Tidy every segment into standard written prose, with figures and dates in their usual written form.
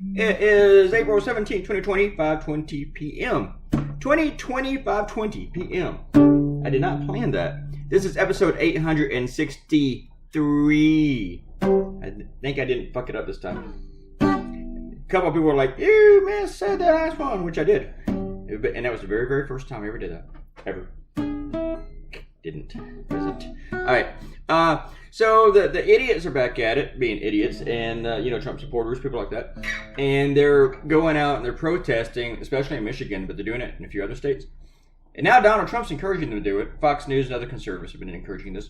It is April 17th, 2020, 5:20 p.m. 2020, 5:20 p.m. I did not plan that. This is episode 863. I think I didn't fuck it up this time. A couple of people were like, you missed the last one, which I did. And that was the very, very first time I ever did that. Ever. Didn't. Alright. So the idiots are back at it, being idiots, and Trump supporters, people like that, and they're going out and they're protesting, especially in Michigan, but they're doing it in a few other states. And now Donald Trump's encouraging them to do it. Fox News and other conservatives have been encouraging this,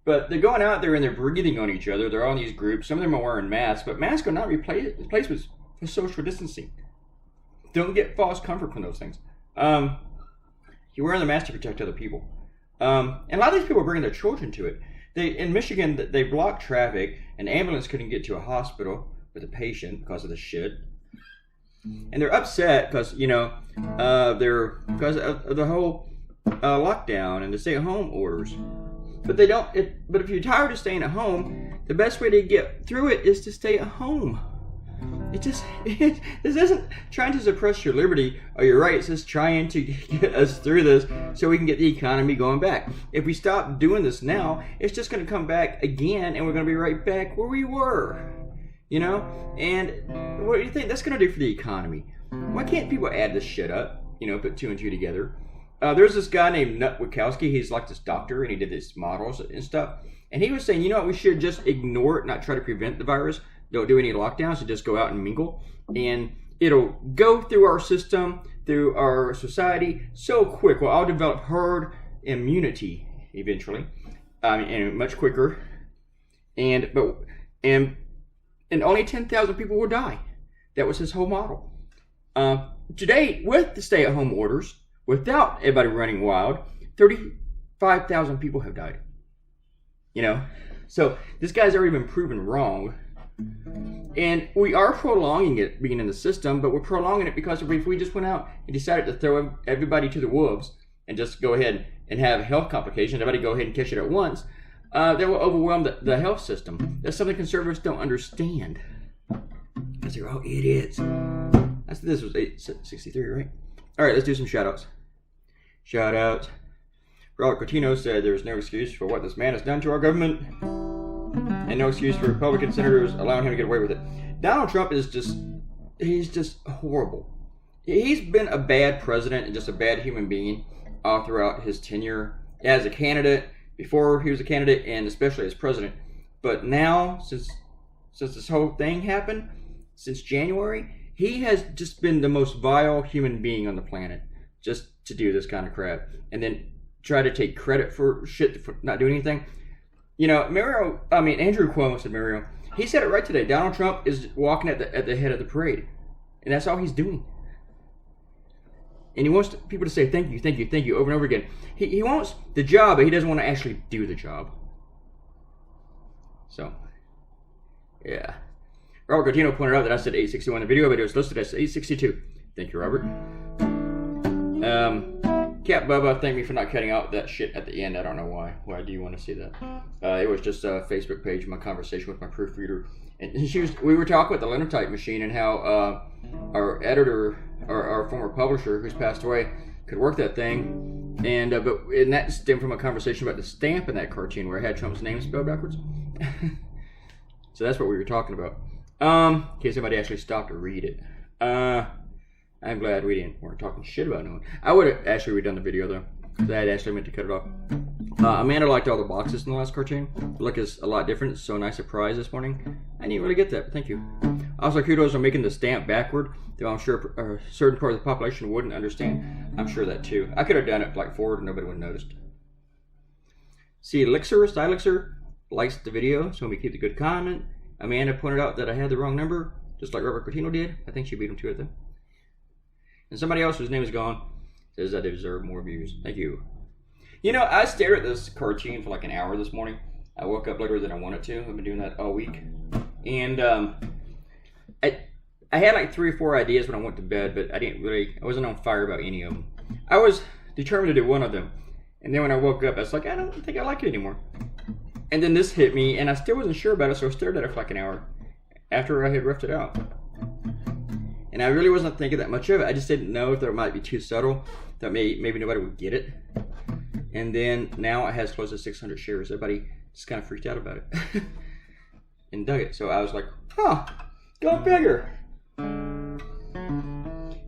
but they're going out there and they're breathing on each other. They're all in these groups. Some of them are wearing masks, but masks are not replaced with social distancing. Don't get false comfort from those things. You're wearing the mask to protect other people, and a lot of these people are bringing their children to it. In Michigan, they blocked traffic. An ambulance couldn't get to a hospital with a patient because of the shit. And they're upset because, because of the whole lockdown and the stay-at-home orders. But but if you're tired of staying at home, the best way to get through it is to stay at home. This isn't trying to suppress your liberty or your rights. It's trying to get us through this so we can get the economy going back. If we stop doing this now, it's just going to come back again, and we're going to be right back where we were. And what do you think that's going to do for the economy? Why can't people add this shit up? Put two and two together. There's this guy named Nut Wachowski. He's like this doctor, and he did these models and stuff. And he was saying, we should just ignore it, not try to prevent the virus. Don't do any lockdowns, so just go out and mingle. And it'll go through our system, through our society so quick. Well, I'll develop herd immunity eventually, and much quicker. And only 10,000 people will die. That was his whole model. Today, with the stay-at-home orders, without everybody running wild, 35,000 people have died. So this guy's already been proven wrong. And we are prolonging it being in the system, but we're prolonging it because if we just went out and decided to throw everybody to the wolves and just go ahead and have health complications, everybody go ahead and catch it at once, that will overwhelm the health system. That's something conservatives don't understand. Because they're all idiots. This was 863, right? Alright, let's do some shout-outs. Shout-outs. Robert Cotino said there's no excuse for what this man has done to our government. And no excuse for Republican senators allowing him to get away with it. Donald Trump he's just horrible. He's been a bad president and just a bad human being all throughout his tenure as a candidate, before he was a candidate, and especially as president. But now, since this whole thing happened, since January, he has just been the most vile human being on the planet, just to do this kind of crap. And then try to take credit for shit for not doing anything. Andrew Cuomo said Mario. He said it right today. Donald Trump is walking at the head of the parade. And that's all he's doing. And he wants people to say thank you, thank you, thank you over and over again. He wants the job, but he doesn't want to actually do the job. So, yeah. Robert Cotino pointed out that I said 861 in the video, but it was listed as 862. Thank you, Robert. Cat Bubba thanked me for not cutting out that shit at the end. I don't know why. Why do you want to see that? It was just a Facebook page, my conversation with my proofreader. And we were talking about the linotype machine and how our editor, our former publisher who's passed away, could work that thing. And that stemmed from a conversation about the stamp in that cartoon where I had Trump's name spelled backwards. So that's what we were talking about. In case anybody actually stopped to read it. I'm glad we weren't talking shit about no one. I would have actually redone the video though, because I had actually meant to cut it off. Amanda liked all the boxes in the last cartoon. The look is a lot different. It's so nice surprise this morning. I didn't really get that, but thank you. Also, kudos on making the stamp backward, though I'm sure a certain part of the population wouldn't understand. I'm sure that too. I could have done it like forward and nobody would have noticed. See, Stylixer likes the video, so we keep the good comment. Amanda pointed out that I had the wrong number, just like Robert Cotino did. I think she beat him to it then. And somebody else whose name is gone says I deserve more views. Thank you. I stared at this cartoon for like an hour this morning. I woke up later than I wanted to. I've been doing that all week. And I had like 3 or 4 ideas when I went to bed, but I wasn't on fire about any of them. I was determined to do one of them. And then when I woke up, I was like, I don't think I like it anymore. And then this hit me, and I still wasn't sure about it, so I stared at it for like an hour after I had roughed it out. And I really wasn't thinking that much of it. I just didn't know if it might be too subtle, that maybe nobody would get it. And then now it has close to 600 shares. Everybody just kind of freaked out about it and dug it. So I was like, huh, go figure.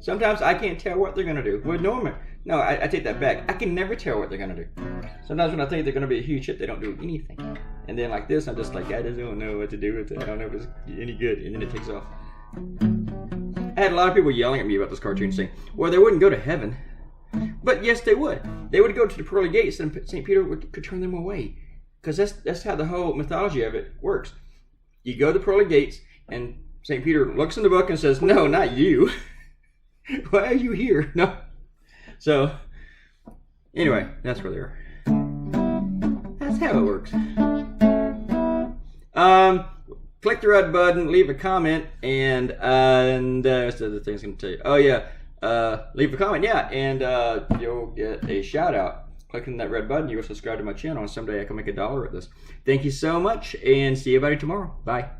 Sometimes I can't tell what they're going to do. Well, no, I take that back. I can never tell what they're going to do. Sometimes when I think they're going to be a huge hit, they don't do anything. And then like this, I'm just like, I just don't know what to do with it. I don't know if it's any good. And then it takes off. I had a lot of people yelling at me about this cartoon saying, well, they wouldn't go to heaven. But yes, they would. They would go to the pearly gates and St. Peter could turn them away. Because that's how the whole mythology of it works. You go to the pearly gates and St. Peter looks in the book and says, no, not you. Why are you here? No. So, anyway, that's where they are. That's how it works. Click the red button, leave a comment, and what's the other thing I was going to tell you? Oh, yeah. Leave a comment, yeah, and you'll get a shout out. Clicking that red button, you will subscribe to my channel, and someday I can make $1 at this. Thank you so much, and see everybody tomorrow. Bye.